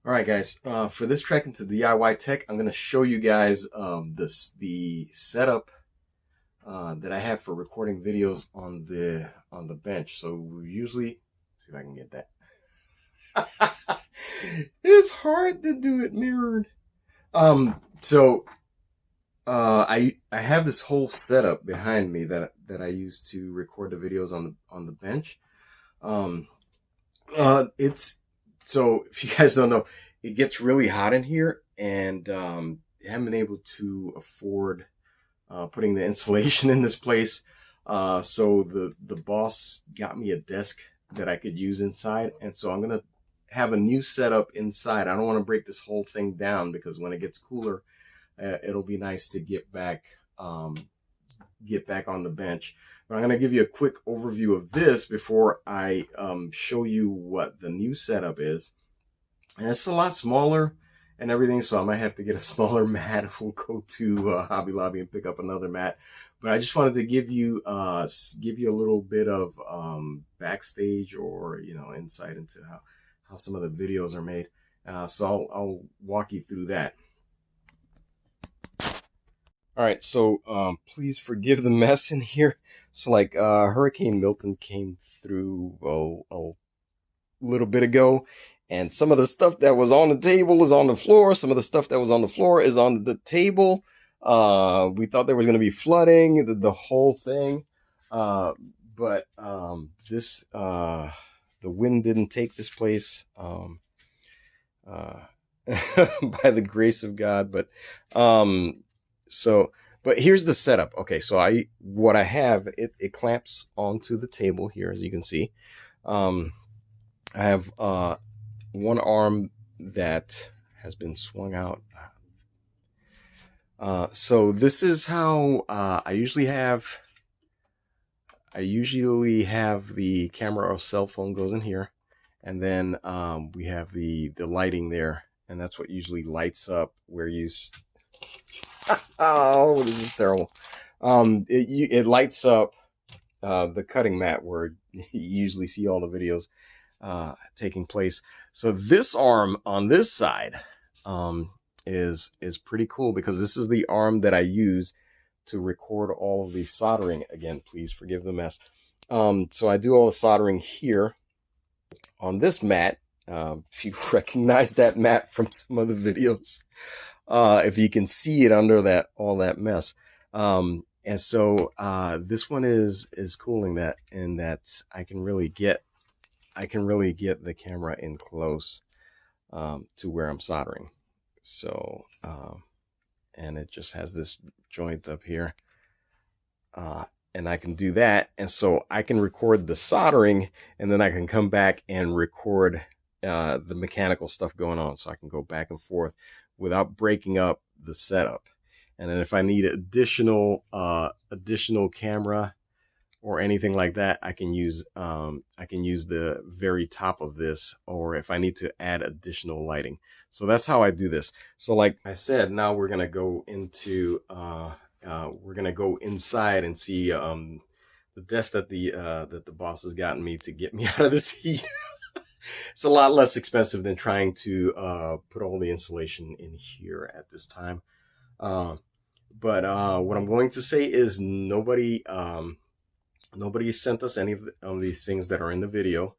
All right, guys. For this Trek into DIY Tech, I'm going to show you guys the setup that I have for recording videos on the bench. So we usually see if I can get that. It's hard to do it mirrored. I have this whole setup behind me that I use to record the videos on the bench. It's so if you guys don't know, it gets really hot in here, and haven't been able to afford putting the insulation in this place. So the boss got me a desk that I could use inside, and so I'm gonna have a new setup inside. I don't want to break this whole thing down because when it gets cooler, it'll be nice to get back on the bench. But I'm going to give you a quick overview of this before I show you what the new setup is. And it's a lot smaller and everything, so I might have to get a smaller mat. We'll go to Hobby Lobby and pick up another mat. But I just wanted to give you a little bit of backstage, or insight into how some of the videos are made. So I'll walk you through that. All right, so please forgive the mess in here. So Hurricane Milton came through a little bit ago, and some of the stuff that was on the table is on the floor. Some of the stuff that was on the floor is on the table. We thought there was going to be flooding, the whole thing. But the wind didn't take this place by the grace of God. But but here's the setup. Okay, so what I have, it clamps onto the table here, as you can see. I have one arm that has been swung out. So this is how I usually have the camera or cell phone goes in here, and then we have the lighting there, and that's what usually lights up where you. Oh, this is terrible. It lights up the cutting mat where you usually see all the videos taking place. So this arm on this side is pretty cool, because this is the arm that I use to record all of the soldering. Again, please forgive the mess. So I do all the soldering here on this mat. If you recognize that mat from some of the videos, if you can see it under all that mess. And so this one is cool in that I can really get the camera in close to where I'm soldering. So and it just has this joint up here, and I can do that, and so I can record the soldering, and then I can come back and record the mechanical stuff going on. So I can go back and forth without breaking up the setup. And then if I need additional camera or anything like that, I can use the very top of this, or if I need to add additional lighting. So that's how I do this. So like I said, now we're gonna go into inside and see the desk that the boss has gotten me to get me out of this heat. It's a lot less expensive than trying to put all the insulation in here at this time. But what I'm going to say is nobody sent us any of these things that are in the video.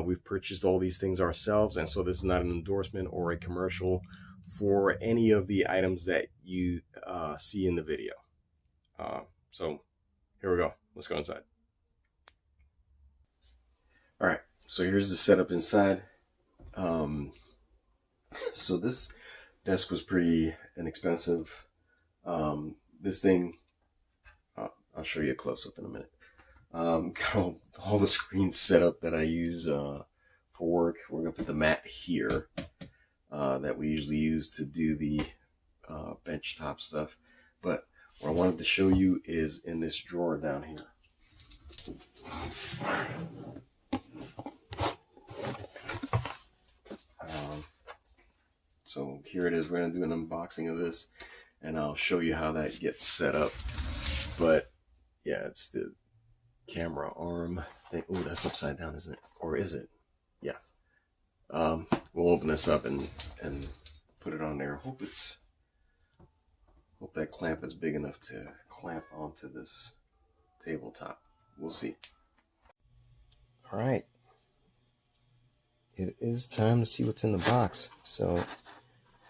We've purchased all these things ourselves, and so this is not an endorsement or a commercial for any of the items that you see in the video. So here we go. Let's go inside. All right. So here's the setup inside. So this desk was pretty inexpensive. This thing, I'll show you a close up in a minute. Got all the screens set up that I use for work. We're gonna put the mat here that we usually use to do the bench top stuff. But what I wanted to show you is in this drawer down here. So here it is. We're going to do an unboxing of this, and I'll show you how that gets set up. But yeah, it's the camera arm thing. Oh, that's upside down, isn't it? Or is it? Yeah. We'll open this up and put it on there. Hope that clamp is big enough to clamp onto this tabletop. We'll see. All right. It is time to see what's in the box. So,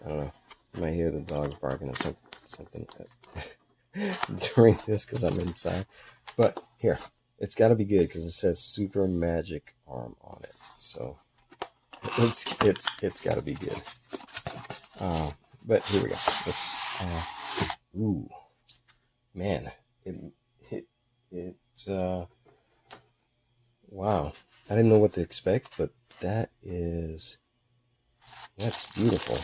I don't know. You might hear the dogs barking or something during this because I'm inside. But here, it's got to be good because it says Super Majic Arm on it. So, it's got to be good. But here we go. Let's. Ooh, man, wow. I didn't know what to expect, but that's beautiful.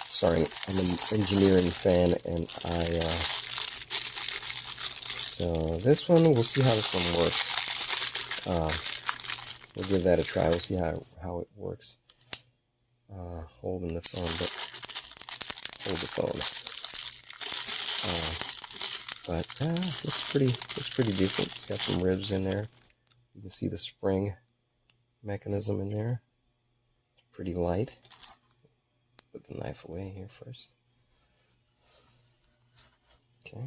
Sorry, I'm an engineering fan, and so this one, we'll see how this one works. We'll give that a try. We'll see how it works. Holding the phone, but hold the phone. Looks pretty decent. It's got some ribs in there. You can see the spring mechanism in there. Pretty light. Put the knife away here first. Okay.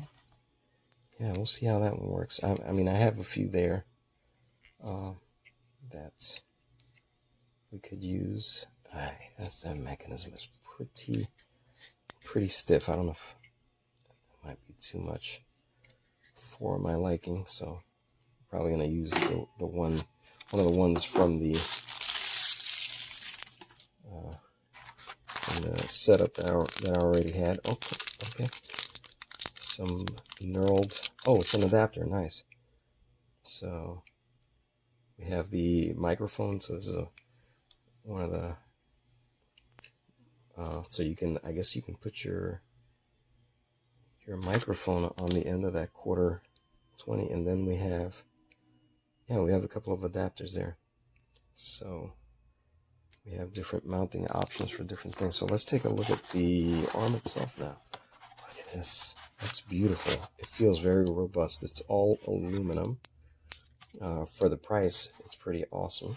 Yeah, we'll see how that one works. I mean, I have a few there that we could use. That mechanism is pretty stiff. I don't know if it might be too much for my liking, so I'm probably gonna use one of the ones from the setup that I already had. Okay. Some knurled. Oh, it's an adapter. Nice. So we have the microphone. So this is one of the. So you can, I guess you can put your microphone on the end of that quarter 20, and then we have a couple of adapters there. So we have different mounting options for different things. So let's take a look at the arm itself now. Look at this. That's beautiful. It feels very robust. It's all aluminum. For the price, it's pretty awesome.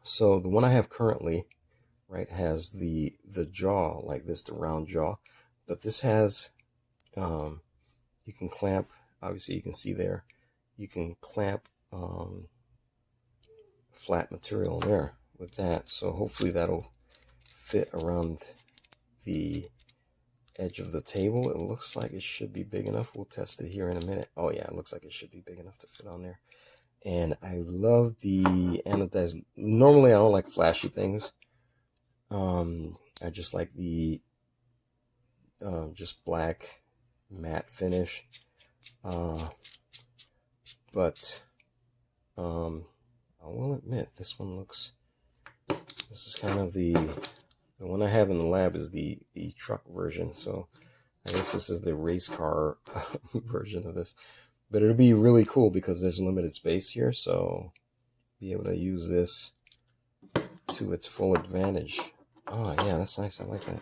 So the one I have currently, right, has the jaw like this, the round jaw. But this has, you can clamp, obviously you can see there, you can clamp flat material there with that. So hopefully that'll fit around the edge of the table. It looks like it should be big enough. We'll test it here in a minute. Oh yeah, it looks like it should be big enough to fit on there. And I love the anodized. Normally I don't like flashy things. I just like the just black matte finish. But I will admit this is kind of the one I have in the lab is the truck version. So I guess this is the race car version of this. But it'll be really cool because there's limited space here, so be able to use this to its full advantage. Oh yeah, that's nice. I like that.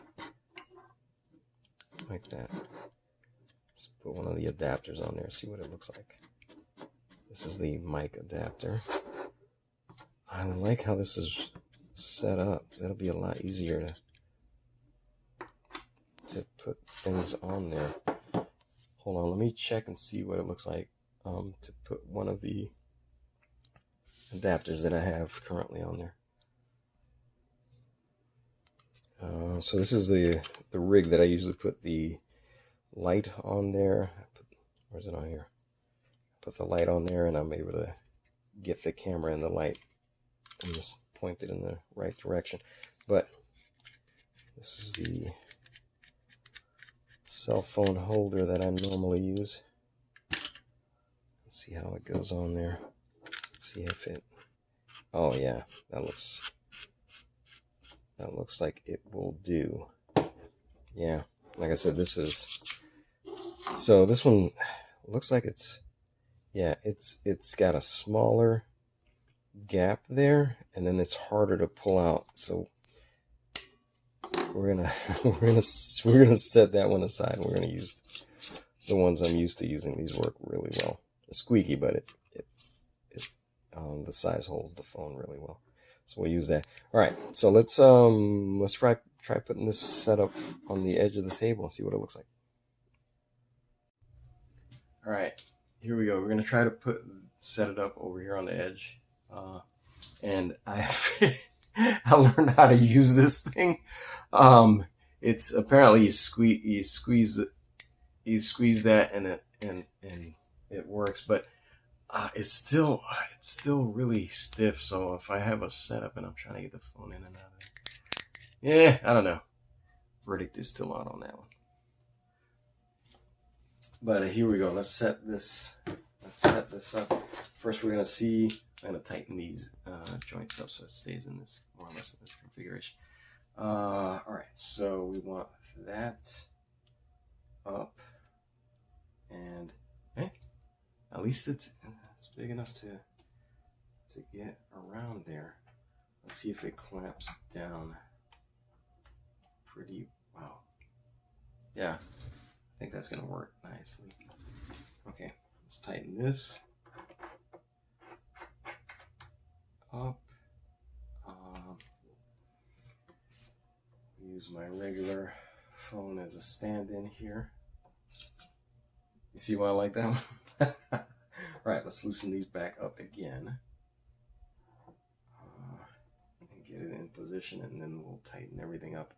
Let's put one of the adapters on there, see what it looks like. This is the mic adapter. I like how this is set up. It'll be a lot easier to put things on there. Hold on, let me check and see what it looks like to put one of the adapters that I have currently on there. So this is the rig that I usually put the light on there. Where's it on here? Put the light on there and I'm able to get the camera and the light and just point it in the right direction. But this is the cell phone holder that I normally use. Let's see how it goes on there. See if it. Oh yeah, that looks like it will do. Yeah, like I said, this one looks like it's got a smaller gap there, and then it's harder to pull out. So we're gonna set that one aside. We're gonna use the ones I'm used to using. These work really well. It's squeaky, but The size holds the phone really well, so we'll use that. All right, so let's try putting this setup on the edge of the table and see what it looks like. All right, here we go. We're gonna try to set it up over here on the edge, and I I learned how to use this thing. It's apparently you squeeze that and it works, but it's still really stiff. So if I have a setup and I'm trying to get the phone in and out of it, yeah, I don't know. Verdict is still out on that one. But here we go. Let's set this up. First, we're gonna see. I'm gonna tighten these joints up so it stays in this more or less in this configuration. All right. So we want that up, and at least it's big enough to get around there. Let's see if it clamps down. Pretty wow. Yeah. I think that's gonna work nicely. Okay, let's tighten this up. Use my regular phone as a stand-in here. You see why I like that one? All right, let's loosen these back up again and get it in position, and then we'll tighten everything up.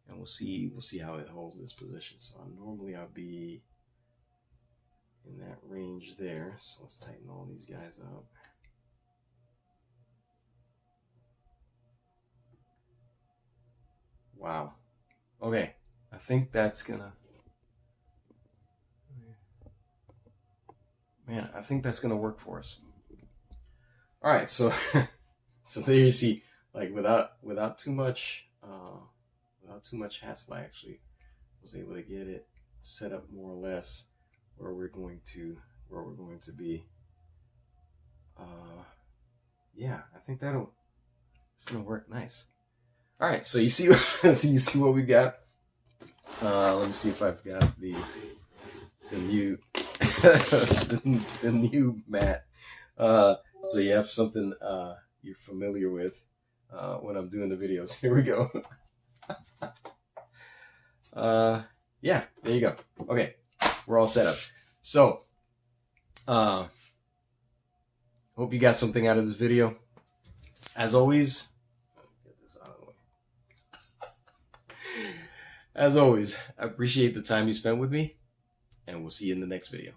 And we'll see how it holds this position. So normally I'll be in that range there. So let's tighten all these guys up. Wow. Okay. I think that's gonna. Man, I think that's gonna work for us. All right. So so there you see, like without too much. Without too much hassle, I actually was able to get it set up more or less where we're going to be. Yeah, I think it's gonna work nice. All right, so you see what we got. Let me see if I've got the new the new mat. So you have something you're familiar with when I'm doing the videos. Here we go. Yeah, there you go. Okay, we're all set up. So, hope you got something out of this video. As always, get this out of the way. As always, I appreciate the time you spent with me, and we'll see you in the next video.